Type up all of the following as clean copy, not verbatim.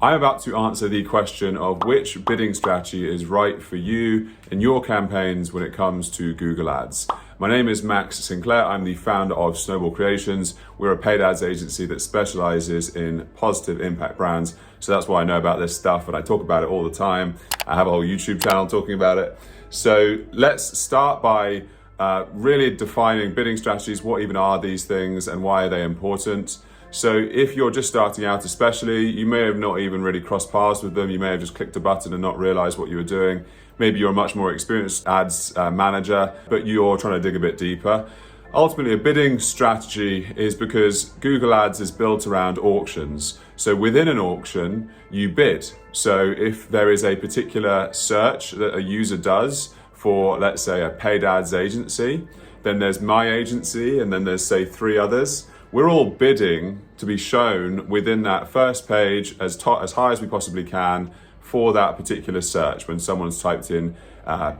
I'm about to answer the question of which bidding strategy is right for you in your campaigns when it comes to Google Ads. My name is Max Sinclair. I'm the founder of Snowball Creations. We're a paid ads agency that specializes in positive impact brands. So that's why I know about this stuff and I talk about it all the time. I have a whole YouTube channel talking about it. So let's start by really defining bidding strategies. What even are these things and why are they important? So if you're just starting out especially, you may have not even really crossed paths with them. You may have just clicked a button and not realized what you were doing. Maybe you're a much more experienced ads manager, but you're trying to dig a bit deeper. Ultimately, a bidding strategy is because Google Ads is built around auctions. So within an auction, you bid. So if there is a particular search that a user does for, let's say, a paid ads agency, then there's my agency, and then there's, say, 3 others. We're all bidding to be shown within that first page as high as we possibly can for that particular search when someone's typed in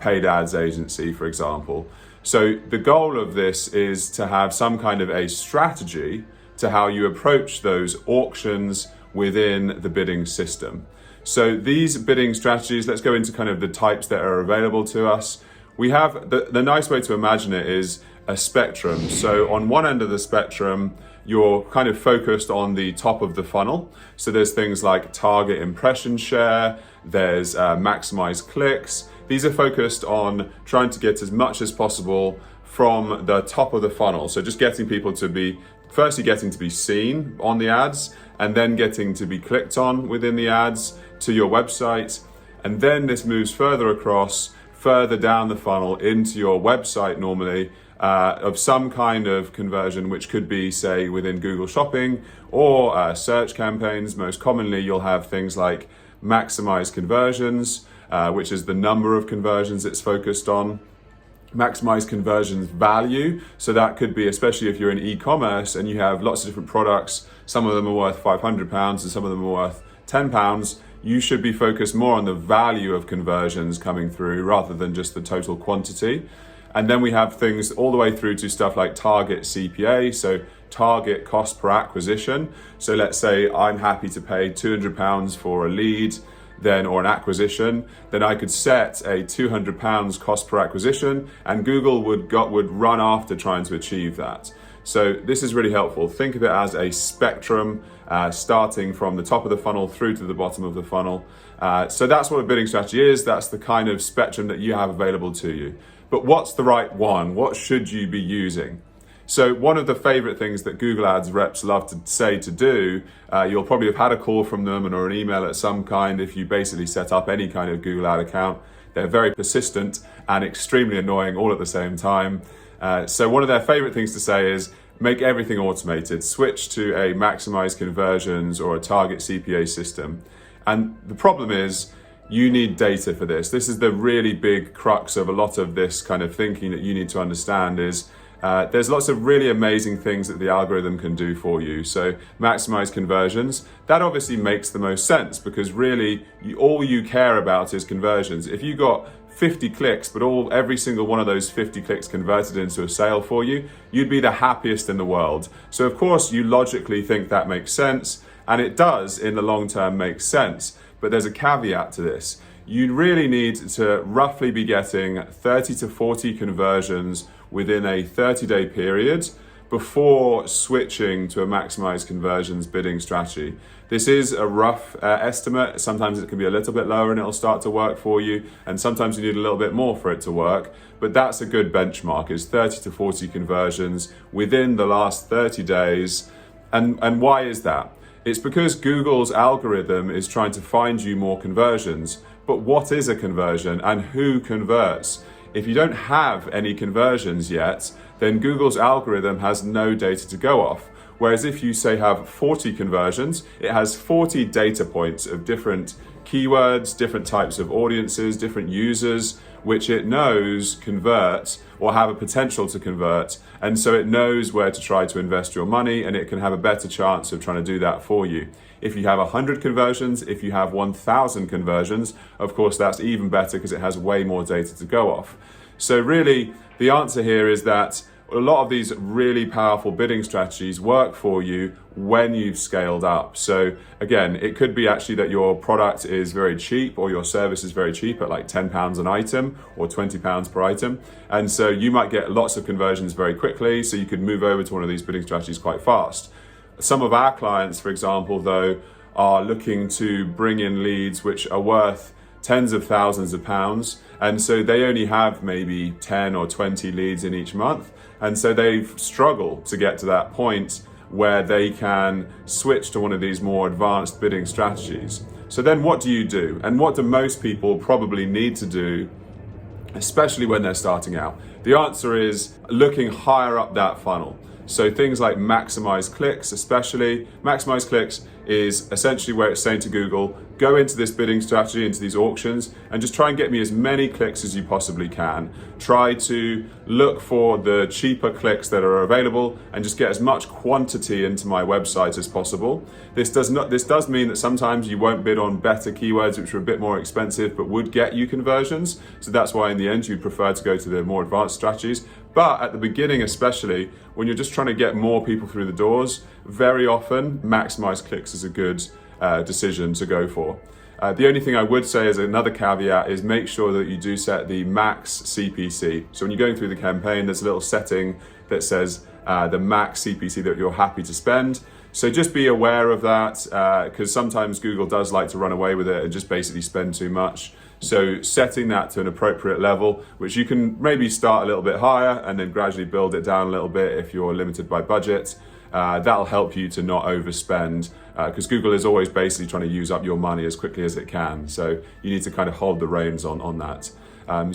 paid ads agency, for example. So the goal of this is to have some kind of a strategy to how you approach those auctions within the bidding system. So these bidding strategies, let's go into kind of the types that are available to us. We have, the nice way to imagine it is a spectrum. So on one end of the spectrum, you're kind of focused on the top of the funnel. So there's things like target impression share, there's maximize clicks. These are focused on trying to get as much as possible from the top of the funnel. So just getting people to be, firstly getting to be seen on the ads, and then getting to be clicked on within the ads to your website. And then this moves further across, further down the funnel into your website normally, of some kind of conversion, which could be, say, within Google Shopping or search campaigns. Most commonly, you'll have things like maximize conversions, which is the number of conversions it's focused on. Maximize conversions value. So that could be, especially if you're in e-commerce and you have lots of different products, some of them are worth £500 and some of them are worth £10. You should be focused more on the value of conversions coming through rather than just the total quantity. And then we have things all the way through to stuff like target CPA, so target cost per acquisition. So let's say I'm happy to pay £200 for a lead, then or an acquisition, then I could set a £200 cost per acquisition, and Google would run after trying to achieve that. So this is really helpful. Think of it as a spectrum, starting from the top of the funnel through to the bottom of the funnel. So that's what a bidding strategy is. That's the kind of spectrum that you have available to you. But what's the right one? What should you be using? So one of the favorite things that Google Ads reps love to say to do, you'll probably have had a call from them or an email at some kind if you basically set up any kind of Google Ad account. They're very persistent and extremely annoying all at the same time. So one of their favorite things to say is make everything automated, switch to a maximize conversions or a target CPA system. And the problem is, you need data for this. This is the really big crux of a lot of this kind of thinking that you need to understand is there's lots of really amazing things that the algorithm can do for you. So maximize conversions, that obviously makes the most sense because really all you care about is conversions. If you got 50 clicks, but every single one of those 50 clicks converted into a sale for you, you'd be the happiest in the world. So of course you logically think that makes sense, and it does in the long term make sense. But there's a caveat to this. You really need to roughly be getting 30 to 40 conversions within a 30-day period before switching to a maximize conversions bidding strategy. This is a rough estimate. Sometimes it can be a little bit lower and it'll start to work for you. And sometimes you need a little bit more for it to work. But that's a good benchmark, is 30 to 40 conversions within the last 30 days. And why is that? It's because Google's algorithm is trying to find you more conversions. But what is a conversion and who converts? If you don't have any conversions yet, then Google's algorithm has no data to go off. Whereas if you say have 40 conversions, it has 40 data points of different keywords, different types of audiences, different users, which it knows convert or have a potential to convert. And so it knows where to try to invest your money, and it can have a better chance of trying to do that for you. If you have 100 conversions, if you have 1,000 conversions, of course, that's even better because it has way more data to go off. So really, the answer here is that a lot of these really powerful bidding strategies work for you when you've scaled up. So again, it could be actually that your product is very cheap or your service is very cheap at like £10 an item or £20 per item. And so you might get lots of conversions very quickly. So you could move over to one of these bidding strategies quite fast. Some of our clients, for example, though, are looking to bring in leads which are worth tens of thousands of pounds. And so they only have maybe 10 or 20 leads in each month. And so they've struggled to get to that point where they can switch to one of these more advanced bidding strategies. So then what do you do? And what do most people probably need to do, especially when they're starting out? The answer is looking higher up that funnel. So things like maximize clicks, especially. Maximize clicks is essentially where it's saying to Google, go into this bidding strategy, into these auctions, and just try and get me as many clicks as you possibly can. Try to look for the cheaper clicks that are available and just get as much quantity into my website as possible. This does mean that sometimes you won't bid on better keywords which are a bit more expensive but would get you conversions. So that's why in the end you'd prefer to go to the more advanced strategies. But at the beginning, especially when you're just trying to get more people through the doors, very often maximize clicks is a good decision to go for. The only thing I would say as another caveat is make sure that you do set the max CPC. So when you're going through the campaign, there's a little setting that says the max CPC that you're happy to spend. So just be aware of that because sometimes Google does like to run away with it and just basically spend too much. So setting that to an appropriate level, which you can maybe start a little bit higher and then gradually build it down a little bit if you're limited by budget. That'll help you to not overspend because Google is always basically trying to use up your money as quickly as it can. So you need to kind of hold the reins on that.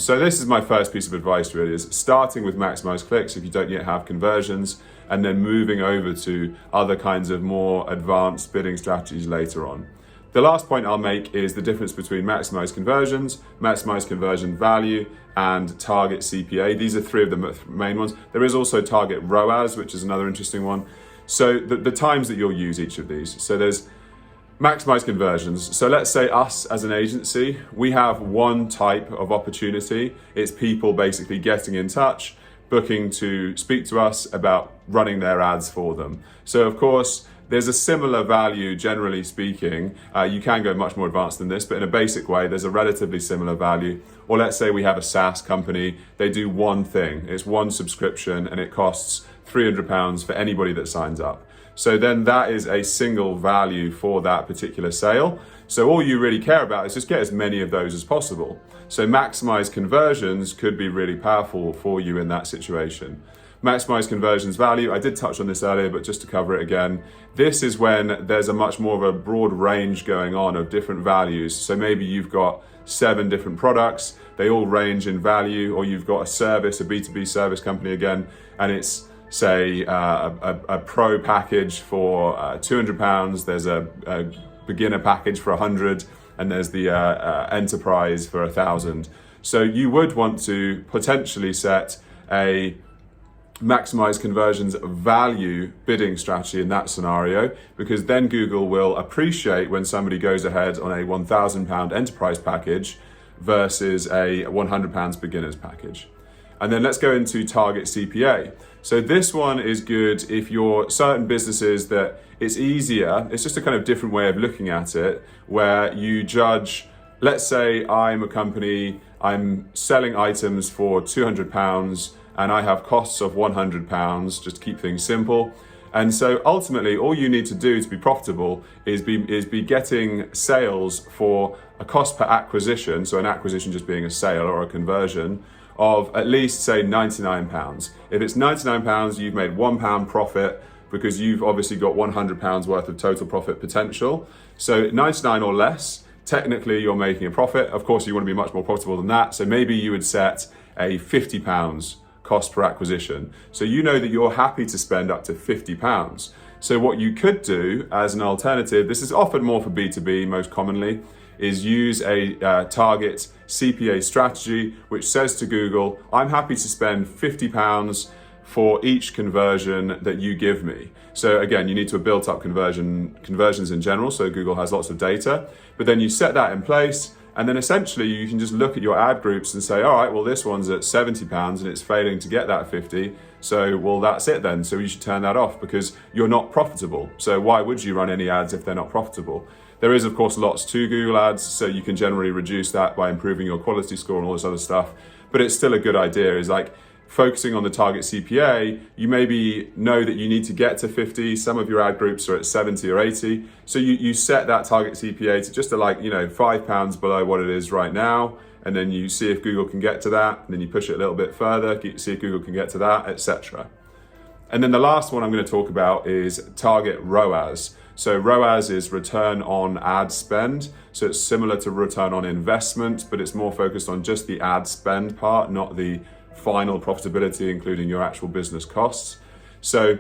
So this is my first piece of advice really, is starting with maximize clicks if you don't yet have conversions, and then moving over to other kinds of more advanced bidding strategies later on. The last point I'll make is the difference between maximize conversions, maximize conversion value, and target CPA. These are three of the main ones. There is also target ROAS, which is another interesting one. So the times that you'll use each of these. So there's maximize conversions. So let's say us as an agency, we have one type of opportunity. It's people basically getting in touch, booking to speak to us about running their ads for them. So of course, there's a similar value, generally speaking. You can go much more advanced than this, but in a basic way, there's a relatively similar value. Or let's say we have a SaaS company. They do one thing. It's one subscription and it costs £300 for anybody that signs up. So then that is a single value for that particular sale. So all you really care about is just get as many of those as possible. So maximize conversions could be really powerful for you in that situation. Maximize conversions value, I did touch on this earlier, but just to cover it again, this is when there's a much more of a broad range going on of different values. So maybe you've got 7 different products, they all range in value, or you've got a service, a B2B service company again, and it's say a pro package for £200, there's a beginner package for 100, and there's the enterprise for 1,000. So you would want to potentially set a maximize conversions value bidding strategy in that scenario, because then Google will appreciate when somebody goes ahead on a £1,000 enterprise package versus a £100 beginners package. And then let's go into target CPA. So this one is good if you're certain businesses that it's easier. It's just a kind of different way of looking at it, where you judge, let's say I'm a company, I'm selling items for £200 and I have costs of £100, just to keep things simple. And so ultimately, all you need to do to be profitable is be getting sales for a cost per acquisition, so an acquisition just being a sale or a conversion, of at least say £99. If it's £99, you've made £1 profit because you've obviously got £100 worth of total profit potential. So 99 or less, technically you're making a profit. Of course, you want to be much more profitable than that. So maybe you would set a £50 cost per acquisition. So you know that you're happy to spend up to £50. So what you could do as an alternative, this is often more for B2B most commonly, is use a target CPA strategy, which says to Google, I'm happy to spend £50 for each conversion that you give me. So again, you need to have built up conversions in general, so Google has lots of data, but then you set that in place, And then essentially you can just look at your ad groups and say, all right, well, this one's at £70 and it's failing to get that 50. So, well, that's it then. So you should turn that off because you're not profitable. So why would you run any ads if they're not profitable? There is, of course, lots to Google Ads. So you can generally reduce that by improving your quality score and all this other stuff. But it's still a good idea, is like focusing on the target CPA. You maybe know that you need to get to 50. Some of your ad groups are at 70 or 80. So you set that target CPA to just to like, £5 below what it is right now. And then you see if Google can get to that. And then you push it a little bit further, see if Google can get to that, etc. And then the last one I'm going to talk about is target ROAS. So ROAS is return on ad spend. So it's similar to return on investment, but it's more focused on just the ad spend part, not the final profitability, including your actual business costs. So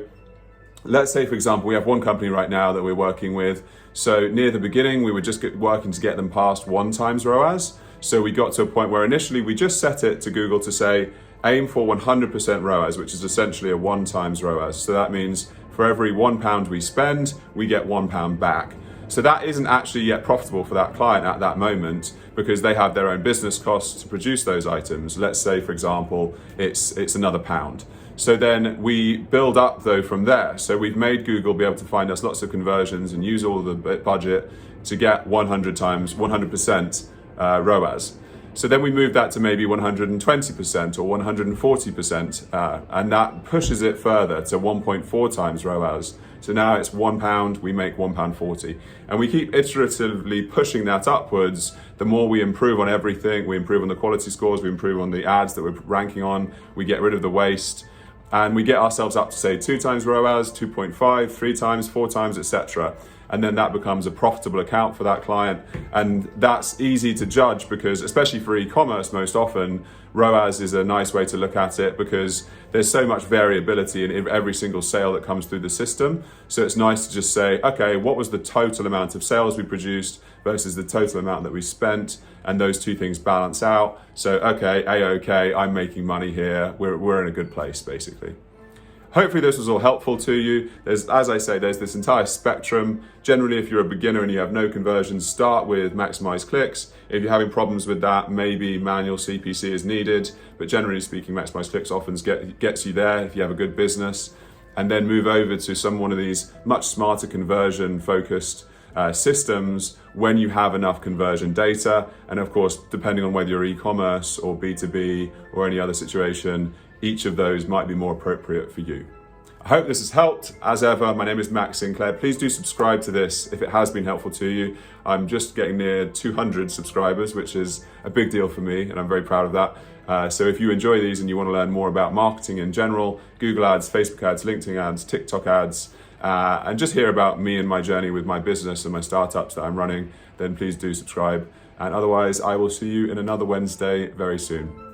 let's say, for example, we have one company right now that we're working with. So near the beginning, we were just working to get them past 1x ROAS. So we got to a point where initially we just set it to Google to say, aim for 100% ROAS, which is essentially a 1x ROAS. So that means for every £1 we spend, we get £1 back. So that isn't actually yet profitable for that client at that moment because they have their own business costs to produce those items. Let's say, for example, it's another £1. So then we build up though from there. So we've made Google be able to find us lots of conversions and use all the budget to get 100% ROAS. So then we move that to maybe 120% or 140%, and that pushes it further to 1.4x ROAS. So now it's £1, we make £1.40. And we keep iteratively pushing that upwards. The more we improve on everything, we improve on the quality scores, we improve on the ads that we're ranking on, we get rid of the waste, and we get ourselves up to say 2x ROAS, 2.5, 3x, 4x, etc. And then that becomes a profitable account for that client. And that's easy to judge because, especially for e-commerce, most often, ROAS is a nice way to look at it because there's so much variability in every single sale that comes through the system. So it's nice to just say, okay, what was the total amount of sales we produced versus the total amount that we spent? And those two things balance out. So, okay, A-OK, I'm making money here. We're in a good place, basically. Hopefully this was all helpful to you. As I say, there's this entire spectrum. Generally, if you're a beginner and you have no conversions, start with maximize clicks. If you're having problems with that, maybe manual CPC is needed. But generally speaking, maximize clicks often gets you there if you have a good business. And then move over to one of these much smarter conversion focused systems when you have enough conversion data. And of course, depending on whether you're e-commerce or B2B or any other situation, each of those might be more appropriate for you. I hope this has helped. As ever, my name is Max Sinclair. Please do subscribe to this if it has been helpful to you. I'm just getting near 200 subscribers, which is a big deal for me, and I'm very proud of that. So if you enjoy these and you want to learn more about marketing in general, Google ads, Facebook ads, LinkedIn ads, TikTok ads, and just hear about me and my journey with my business and my startups that I'm running, then please do subscribe. And otherwise, I will see you in another Wednesday very soon.